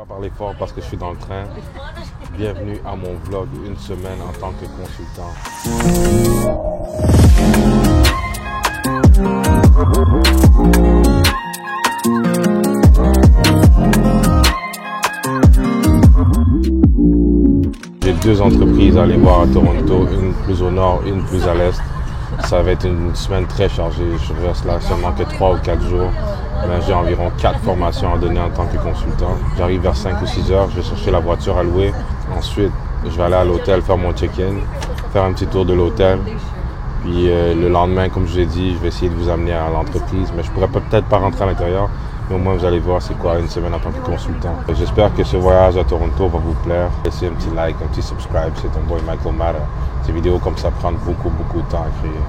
Pas parler fort parce que je suis dans le train. Bienvenue à mon vlog, une semaine en tant que consultant. J'ai deux entreprises à aller voir à Toronto, une plus au nord, une plus à l'est. Ça va être une semaine très chargée. Je reste là seulement que 3 ou 4 jours. Là, j'ai environ 4 formations à donner en tant que consultant. J'arrive vers 5 ou 6 heures, je vais chercher la voiture à louer. Ensuite, je vais aller à l'hôtel faire mon check-in, faire un petit tour de l'hôtel. Puis le lendemain, comme je vous ai dit, je vais essayer de vous amener à l'entreprise. Mais je pourrais peut-être pas rentrer à l'intérieur. Mais au moins, vous allez voir c'est quoi une semaine en tant que consultant. J'espère que ce voyage à Toronto va vous plaire. Laissez un petit like, un petit subscribe. C'est ton boy Michael Mata. Ces vidéos comme ça prennent beaucoup de temps à créer.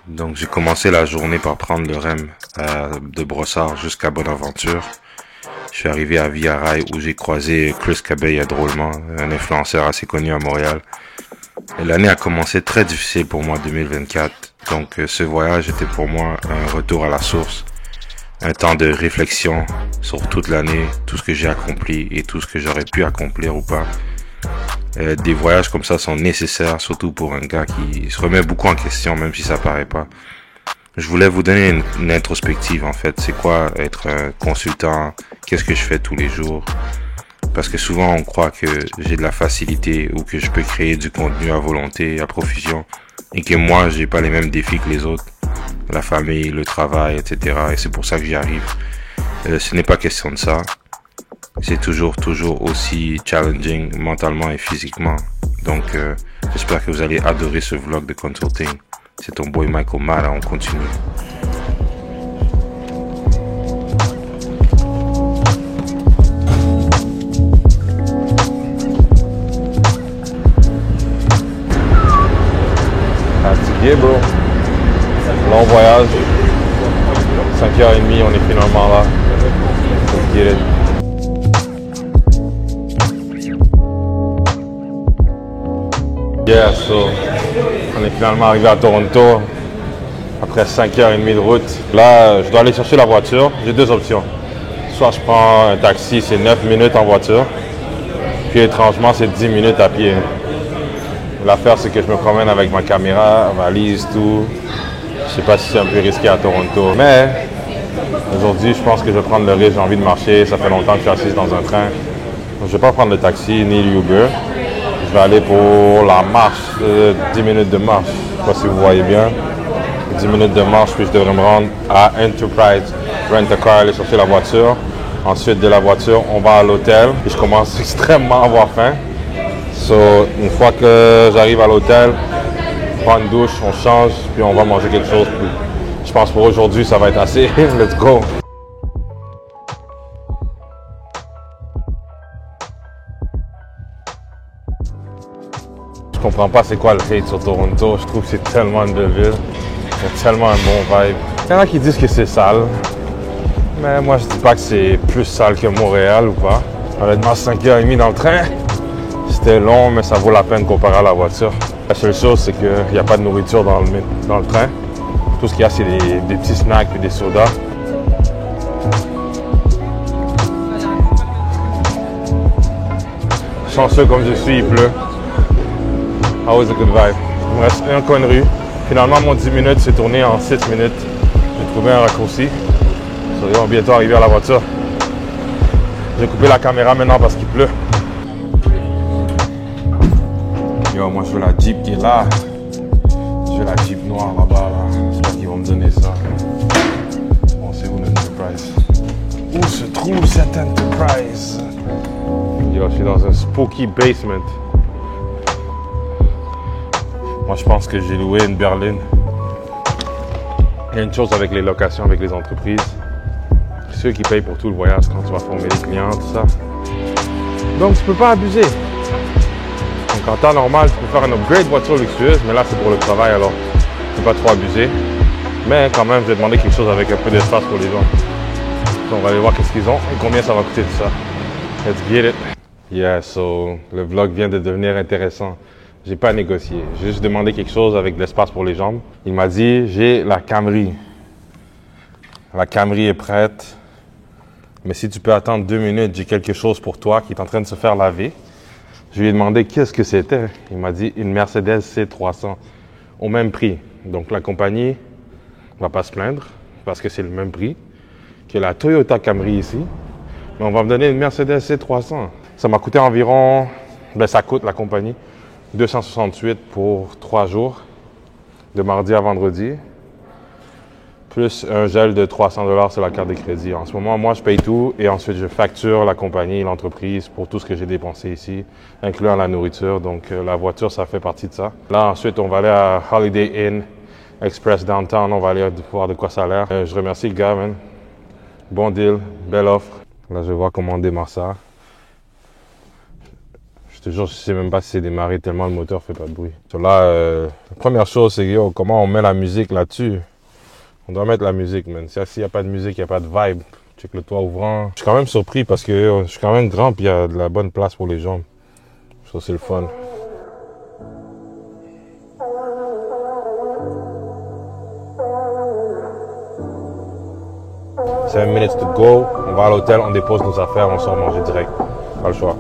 Donc j'ai commencé la journée par prendre le REM de Brossard jusqu'à Bonaventure. Je suis arrivé à Via Rail où j'ai croisé Chris Cabella drôlement, un influenceur assez connu à Montréal. L'année a commencé très difficile pour moi 2024. Donc ce voyage était pour moi un retour à la source. Un temps de réflexion sur toute l'année, tout ce que j'ai accompli et tout ce que j'aurais pu accomplir ou pas. Des voyages comme ça sont nécessaires, surtout pour un gars qui se remet beaucoup en question, même si ça paraît pas. Je voulais vous donner une introspective en fait. C'est quoi être un consultant? Qu'est-ce que je fais tous les jours? Parce que souvent on croit que j'ai de la facilité ou que je peux créer du contenu à volonté, à profusion, et que moi j'ai pas les mêmes défis que les autres. La famille, le travail, etc. Et c'est pour ça que j'y arrive. Ce n'est pas question de ça. C'est toujours aussi challenging mentalement et physiquement. Donc, j'espère que vous allez adorer ce vlog de consulting. C'est ton boy Michael Mata, on continue. Fatigué, bro. Long voyage. 5h30, on est finalement là. Let's get it. Yeah, so, on est finalement arrivé à Toronto après 5h30 de route. Là, je dois aller chercher la voiture. J'ai deux options. Soit je prends un taxi, c'est 9 minutes en voiture. Puis étrangement, c'est 10 minutes à pied. L'affaire, c'est que je me promène avec ma caméra, valise, tout. Je sais pas si c'est un peu risqué à Toronto. Mais aujourd'hui, je pense que je vais prendre le risque. J'ai envie de marcher. Ça fait longtemps que je suis assis dans un train. Donc, je vais pas prendre le taxi ni le Uber. Je vais aller pour la marche, 10 minutes de marche. Je ne sais pas si vous voyez bien. 10 minutes de marche, puis je devrais me rendre à Enterprise, rent a car, aller chercher la voiture. Ensuite, de la voiture, on va à l'hôtel. Et je commence extrêmement à avoir faim. So, une fois que j'arrive à l'hôtel, on prend une douche, on change, puis on va manger quelque chose. Puis je pense pour aujourd'hui, ça va être assez. Let's go! Je comprends pas c'est quoi le hate sur Toronto. Je trouve que c'est tellement une belle ville. Il y a tellement un bon vibe. Il y en a qui disent que c'est sale. Mais moi, je dis pas que c'est plus sale que Montréal ou pas. Honnêtement, 5h30 dans le train, c'était long, mais ça vaut la peine comparé à la voiture. La seule chose, c'est qu'il n'y a pas de nourriture dans le train. Tout ce qu'il y a, c'est des petits snacks et des sodas. Chanceux comme je suis, il pleut. Always a good vibe. Il me reste un coin de rue. Finalement, mon 10 minutes s'est tourné en 6 minutes. J'ai trouvé un raccourci. Nous serons bientôt arrivés à la voiture. J'ai coupé la caméra maintenant parce qu'il pleut. Yo, moi je veux la Jeep qui est là. Je veux la Jeep noire là-bas. Là. J'espère qu'ils vont me donner ça. Bon, c'est où l'Enterprise? Où se trouve cette Enterprise? Yo, je suis dans un spooky basement. Moi, je pense que j'ai loué une berline. Il y a une chose avec les locations, avec les entreprises. Ceux qui payent pour tout le voyage quand tu vas former les clients, tout ça. Donc, tu peux pas abuser. Donc, en temps normal, tu peux faire une upgrade voiture luxueuse, mais là, c'est pour le travail, alors tu peux pas trop abuser. Mais quand même, je vais demander quelque chose avec un peu d'espace pour les gens. Donc, on va aller voir qu'est-ce qu'ils ont et combien ça va coûter tout ça. Let's get it. Yeah, so, le vlog vient de devenir intéressant. J'ai pas négocié. J'ai juste demandé quelque chose avec de l'espace pour les jambes. Il m'a dit, j'ai la Camry. La Camry est prête. Mais si tu peux attendre 2 minutes, j'ai quelque chose pour toi qui est en train de se faire laver. Je lui ai demandé qu'est-ce que c'était. Il m'a dit une Mercedes C300 au même prix. Donc la compagnie ne va pas se plaindre parce que c'est le même prix que la Toyota Camry ici. Mais on va me donner une Mercedes C300. Ça m'a coûté environ, ça coûte la compagnie, 268 pour 3 jours, de mardi à vendredi. Plus un gel de 300 $ sur la carte de crédit. En ce moment, moi, je paye tout et ensuite, je facture la compagnie, l'entreprise pour tout ce que j'ai dépensé ici, incluant la nourriture. Donc, la voiture, ça fait partie de ça. Là, ensuite, on va aller à Holiday Inn Express Downtown. On va aller voir de quoi ça a l'air. Je remercie le gars, man. Bon deal, belle offre. Là, je vais voir comment on démarre ça. Je te jure, je sais même pas si c'est démarré tellement le moteur fait pas de bruit. So là, la première chose, c'est comment on met la musique là-dessus. On doit mettre la musique, man. S'il n'y a pas de musique, il n'y a pas de vibe. Check le toit ouvrant. Je suis quand même surpris parce que je suis quand même grand et il y a de la bonne place pour les jambes. Ça, c'est le fun. 7 minutes to go. On va à l'hôtel, on dépose nos affaires, on sort manger direct. Pas le choix.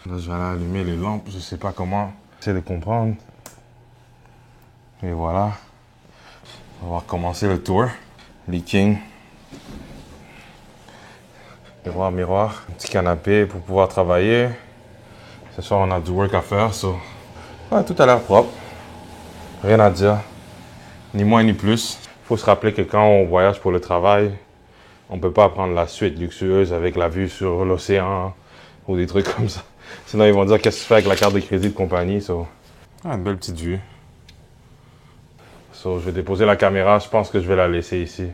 Là, je vais aller allumer les lampes, je sais pas comment. J'essaie de comprendre. Et voilà. On va recommencer le tour. Leaking. Miroir, miroir. Un petit canapé pour pouvoir travailler. Ce soir, on a du work à faire. So. Ouais, tout a l'air propre. Rien à dire. Ni moins ni plus. Il faut se rappeler que quand on voyage pour le travail, on ne peut pas prendre la suite luxueuse avec la vue sur l'océan ou des trucs comme ça. Sinon, ils vont dire qu'est-ce que tu fais avec la carte de crédit de compagnie. So. Ah, une belle petite vue. So, je vais déposer la caméra. Je pense que je vais la laisser ici.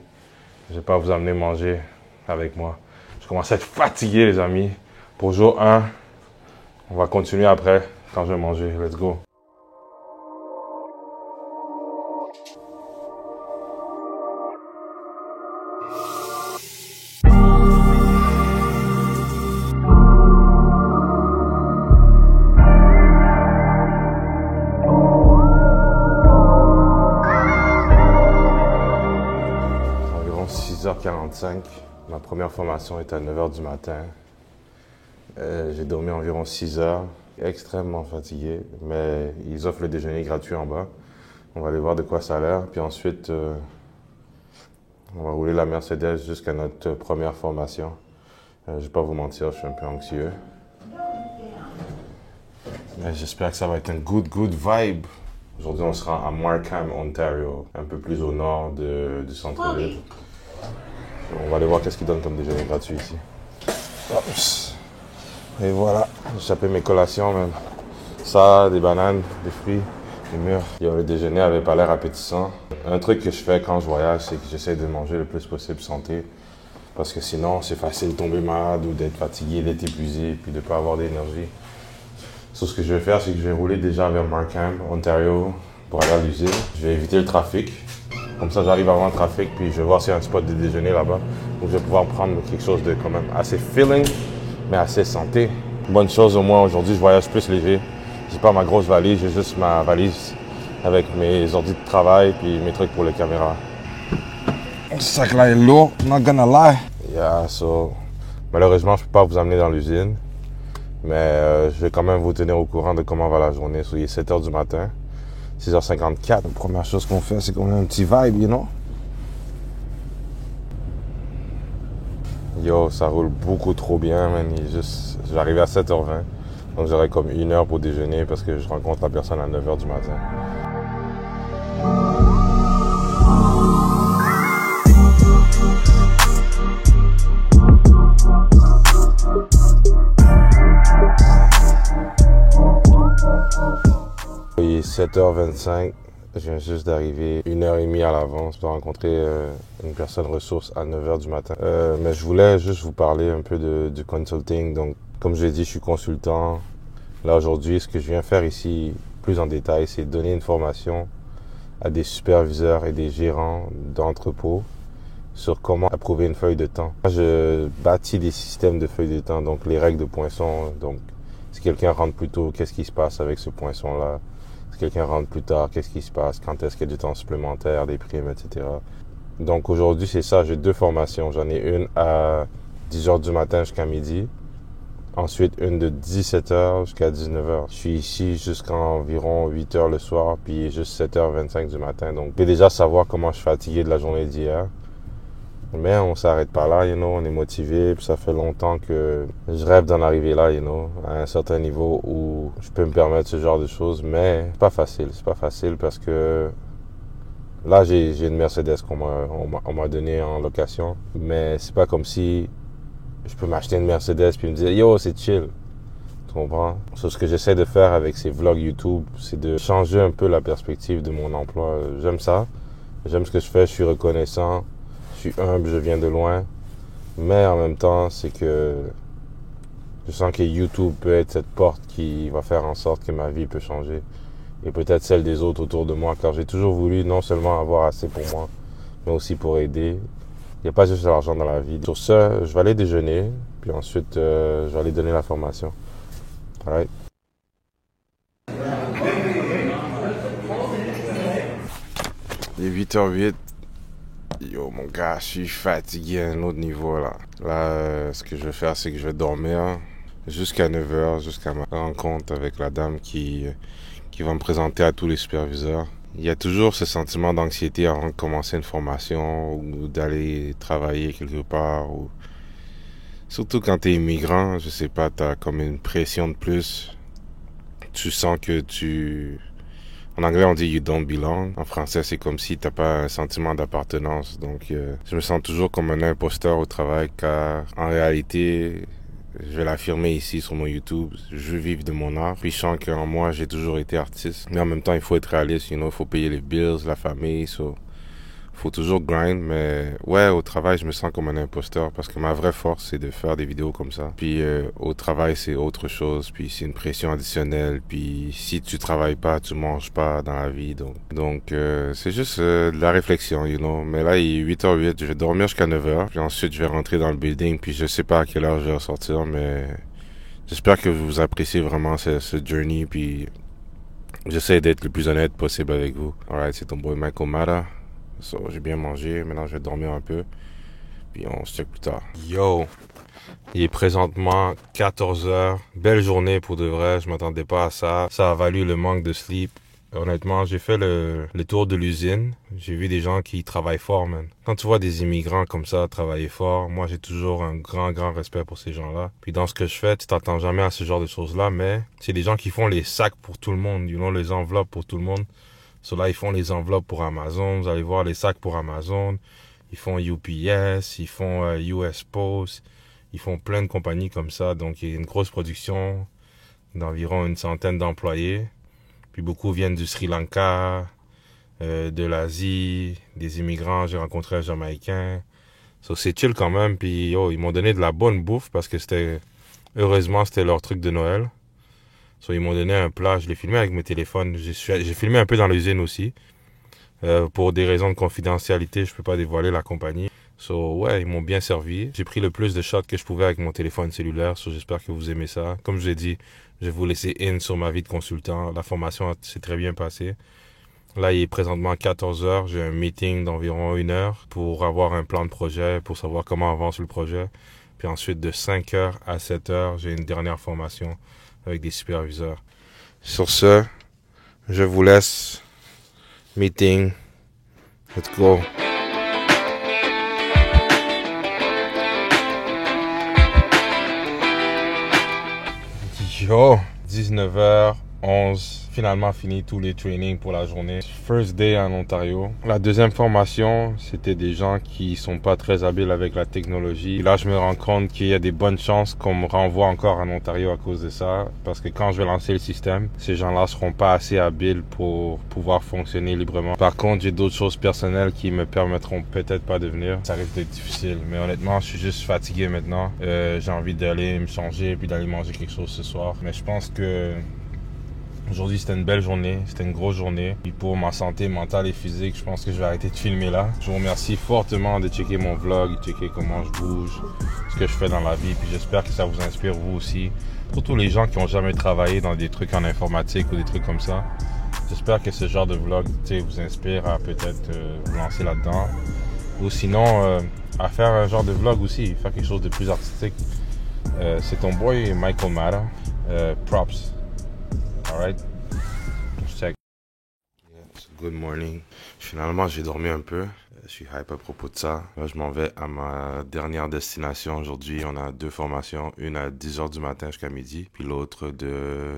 Je ne vais pas vous amener manger avec moi. Je commence à être fatigué, les amis. Pour jour 1, on va continuer après quand je vais manger. Let's go. Environ 6h45. Ma première formation est à 9h du matin. J'ai dormi environ 6 heures. Extrêmement fatigué, mais ils offrent le déjeuner gratuit en bas. On va aller voir de quoi ça a l'air. Puis ensuite, on va rouler la Mercedes jusqu'à notre première formation. Je ne vais pas vous mentir, je suis un peu anxieux. Mais j'espère que ça va être un good vibe. Aujourd'hui, on sera à Markham, Ontario, un peu plus au nord du centre-ville. On va aller voir qu'est-ce qu'ils donnent comme déjeuner gratuit ici. Oups. Et voilà, j'ai échappé mes collations même. Ça, des bananes, des fruits, des mûres. Le déjeuner avait pas l'air appétissant. Un truc que je fais quand je voyage, c'est que j'essaie de manger le plus possible santé. Parce que sinon, c'est facile de tomber malade ou d'être fatigué, d'être épuisé, puis de ne pas avoir d'énergie. Ce que je vais faire, c'est que je vais rouler déjà vers Markham, Ontario, pour aller à l'usine. Je vais éviter le trafic. Comme ça, j'arrive avant le trafic, puis je vais voir s'il y a un spot de déjeuner là-bas. Donc, je vais pouvoir prendre quelque chose de quand même assez filling, mais assez santé. Bonne chose, au moins, aujourd'hui, je voyage plus léger. J'ai pas ma grosse valise, j'ai juste ma valise avec mes ordi de travail, puis mes trucs pour les caméras. Ce sac-là est lourd, not gonna lie. Yeah, so, malheureusement, je peux pas vous amener dans l'usine. Mais je vais quand même vous tenir au courant de comment va la journée. So, il est 7h du matin. 6h54. La première chose qu'on fait, c'est qu'on a un petit vibe, you know? Yo, ça roule beaucoup trop bien, man. J'arrive à 7h20. Donc, j'aurai comme 1 heure pour déjeuner parce que je rencontre la personne à 9h du matin. Il est 7h25, je viens juste d'arriver 1h30 à l'avance pour rencontrer une personne ressource à 9h du matin. Mais je voulais juste vous parler un peu du consulting. Donc, Comme je l'ai dit, je suis consultant. Là, aujourd'hui, ce que je viens faire ici, plus en détail, c'est donner une formation à des superviseurs et des gérants d'entrepôts sur comment approuver une feuille de temps. Je bâtis des systèmes de feuilles de temps, donc les règles de poinçon. Donc, si quelqu'un rentre plus tôt, qu'est-ce qui se passe avec ce poinçon-là? Si quelqu'un rentre plus tard, qu'est-ce qui se passe? Quand est-ce qu'il y a du temps supplémentaire, des primes, etc. Donc, aujourd'hui, c'est ça. J'ai 2 formations. J'en ai une à 10 heures du matin jusqu'à midi. Ensuite, une de 17 heures jusqu'à 19 heures. Je suis ici jusqu'à environ 8 heures le soir, puis juste 7h25 du matin. Donc, je peux déjà savoir comment je suis fatigué de la journée d'hier. Mais on s'arrête pas là, on est motivé. Puis ça fait longtemps que je rêve d'en arriver là, à un certain niveau où je peux me permettre ce genre de choses. Mais c'est pas facile parce que là, j'ai une Mercedes on m'a donnée en location. Mais c'est pas comme si je peux m'acheter une Mercedes puis me dire, yo, c'est chill. Tu comprends? So, ce que j'essaie de faire avec ces vlogs YouTube, c'est de changer un peu la perspective de mon emploi. J'aime ça. J'aime ce que je fais. Je suis reconnaissant. Je suis humble. Je viens de loin. Mais en même temps, c'est que je sens que YouTube peut être cette porte qui va faire en sorte que ma vie peut changer. Et peut-être celle des autres autour de moi. Car j'ai toujours voulu non seulement avoir assez pour moi, mais aussi pour aider. Il n'y a pas juste de l'argent dans la vie. Sur ce, je vais aller déjeuner, puis ensuite, je vais aller donner la formation. All right. Il est 8h08. Yo, mon gars, je suis fatigué à un autre niveau, là. Là, ce que je vais faire, c'est que je vais dormir jusqu'à 9h, jusqu'à ma rencontre avec la dame qui va me présenter à tous les superviseurs. Il y a toujours ce sentiment d'anxiété avant de commencer une formation ou d'aller travailler quelque part. Surtout quand tu es immigrant, je sais pas, tu as comme une pression de plus. Tu sens que En anglais, on dit « you don't belong ». En français, c'est comme si t'as pas un sentiment d'appartenance. Donc, je me sens toujours comme un imposteur au travail car, en réalité, je vais l'affirmer ici sur mon YouTube, je veux vivre de mon art. Puis je sens qu'en moi, j'ai toujours été artiste. Mais en même temps, il faut être réaliste, il faut payer les bills, la famille, faut toujours grind. Mais ouais, au travail, je me sens comme un imposteur parce que ma vraie force, c'est de faire des vidéos comme ça. Puis au travail, c'est autre chose. Puis c'est une pression additionnelle. Puis si tu travailles pas, tu manges pas dans la vie. Donc c'est juste de la réflexion, Mais là, il est 8h08, je vais dormir jusqu'à 9h. Puis ensuite, je vais rentrer dans le building. Puis je sais pas à quelle heure je vais ressortir, mais j'espère que vous appréciez vraiment ce journey. Puis j'essaie d'être le plus honnête possible avec vous. Alright, c'est ton boy Michael Mara. So, j'ai bien mangé, maintenant je vais dormir un peu, puis on se check plus tard. Yo, il est présentement 14h, belle journée pour de vrai, je m'attendais pas à ça. Ça a valu le manque de sleep. Honnêtement, j'ai fait le tour de l'usine, j'ai vu des gens qui travaillent fort, man. Quand tu vois des immigrants comme ça travailler fort, moi j'ai toujours un grand respect pour ces gens-là. Puis dans ce que je fais, tu t'attends jamais à ce genre de choses-là, mais c'est des gens qui font les sacs pour tout le monde, les enveloppes pour tout le monde. Là, ils font les enveloppes pour Amazon. Vous allez voir les sacs pour Amazon. Ils font UPS, ils font US Post. Ils font plein de compagnies comme ça. Donc, il y a une grosse production d'environ une centaine d'employés. Puis beaucoup viennent du Sri Lanka, de l'Asie, des immigrants. J'ai rencontré un Jamaïcain. C'est chill quand même. Puis ils m'ont donné de la bonne bouffe parce que heureusement, c'était leur truc de Noël. Ils m'ont donné un plat, je l'ai filmé avec mes téléphones. J'ai filmé un peu dans l'usine aussi. Pour des raisons de confidentialité, je peux pas dévoiler la compagnie. Ouais, ils m'ont bien servi. J'ai pris le plus de shots que je pouvais avec mon téléphone cellulaire. J'espère que vous aimez ça. Comme je vous ai dit, je vais vous laisser sur ma vie de consultant. La formation s'est très bien passée. Là, il est présentement 14h. J'ai un meeting d'environ 1 heure pour avoir un plan de projet, pour savoir comment avance le projet. Puis ensuite, de 5h à 7h, j'ai une dernière formation avec des superviseurs. Sur ce, je vous laisse. Meeting. Let's go. Yo, 19h11. 11. Finalement fini tous les trainings pour la journée. First day en Ontario. La deuxième formation, c'était des gens qui sont pas très habiles avec la technologie. Et là, je me rends compte qu'il y a des bonnes chances qu'on me renvoie encore en Ontario à cause de ça. Parce que quand je vais lancer le système, ces gens-là seront pas assez habiles pour pouvoir fonctionner librement. Par contre, j'ai d'autres choses personnelles qui me permettront peut-être pas de venir. Ça risque d'être difficile. Mais honnêtement, je suis juste fatigué maintenant. J'ai envie d'aller me changer puis d'aller manger quelque chose ce soir. Mais je pense que aujourd'hui, c'était une belle journée, c'était une grosse journée. Et pour ma santé mentale et physique, je pense que je vais arrêter de filmer là. Je vous remercie fortement de checker mon vlog, de checker comment je bouge, ce que je fais dans la vie. Puis j'espère que ça vous inspire vous aussi. Surtout les gens qui n'ont jamais travaillé dans des trucs en informatique ou des trucs comme ça. J'espère que ce genre de vlog vous inspire à peut-être vous lancer là-dedans. Ou sinon, à faire un genre de vlog aussi, faire quelque chose de plus artistique. C'est ton boy Michael Mata. Props. Alright, check. Yes, good morning. Finalement, j'ai dormi un peu. Je suis hype à propos de ça. Là, je m'en vais à ma dernière destination. Aujourd'hui, on a 2 formations. Une à 10h du matin jusqu'à midi. Puis l'autre de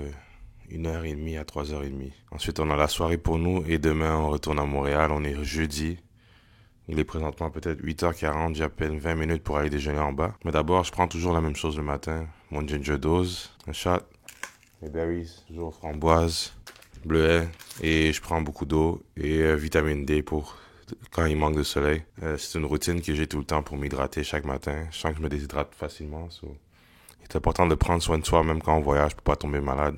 1h30 à 3h30. Ensuite, on a la soirée pour nous. Et demain, on retourne à Montréal. On est jeudi. Il est présentement peut-être 8h40. J'ai à peine 20 minutes pour aller déjeuner en bas. Mais d'abord, je prends toujours la même chose le matin. Mon ginger dose, un shot. Les berries, toujours framboise, bleuet, et je prends beaucoup d'eau et vitamine D pour quand il manque de soleil. C'est une routine que j'ai tout le temps pour m'hydrater chaque matin. Je sens que je me déshydrate facilement. C'est important de prendre soin de soi même quand on voyage pour pas tomber malade.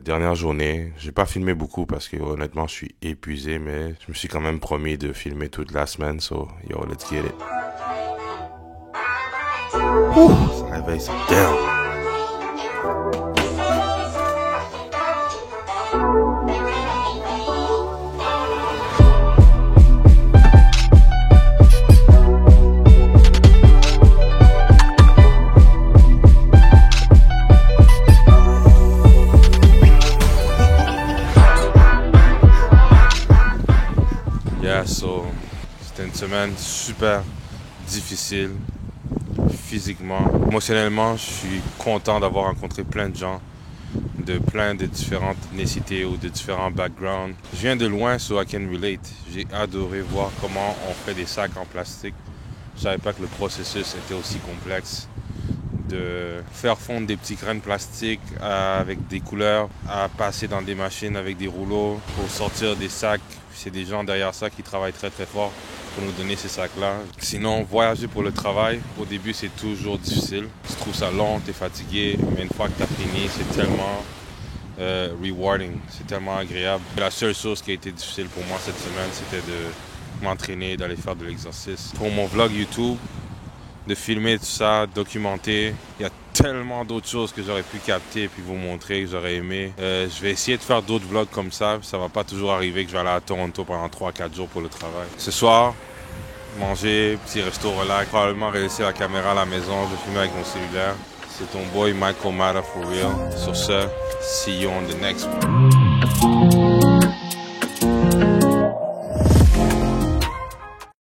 Dernière journée, j'ai pas filmé beaucoup parce que honnêtement je suis épuisé, mais je me suis quand même promis de filmer toute la semaine. So yo, let's get it. Ouh, ça réveille, ça damn. C'était une semaine super difficile physiquement. Émotionnellement, je suis content d'avoir rencontré plein de gens de plein de différentes ethnicités ou de différents backgrounds. Je viens de loin, so I can relate. J'ai adoré voir comment on fait des sacs en plastique. Je savais pas que le processus était aussi complexe. De faire fondre des petits grains de plastique avec des couleurs, à passer dans des machines avec des rouleaux pour sortir des sacs. C'est des gens derrière ça qui travaillent très très fort pour nous donner ces sacs-là. Sinon, voyager pour le travail, au début c'est toujours difficile. Tu trouves ça long, tu es fatigué, mais une fois que tu as fini, c'est tellement rewarding, c'est tellement agréable. La seule chose qui a été difficile pour moi cette semaine, c'était de m'entraîner, d'aller faire de l'exercice. Pour mon vlog YouTube, de filmer tout ça, documenter. Il y a tellement d'autres choses que j'aurais pu capter et puis vous montrer, que j'aurais aimé. Je vais essayer de faire d'autres vlogs comme ça. Ça va pas toujours arriver que je vais aller à Toronto pendant 3-4 jours pour le travail. Ce soir, manger, petit resto relax. Probablement laisser la caméra à la maison. Je vais filmer avec mon cellulaire. C'est ton boy Michael Mata for real. Sur ce, see you on the next one.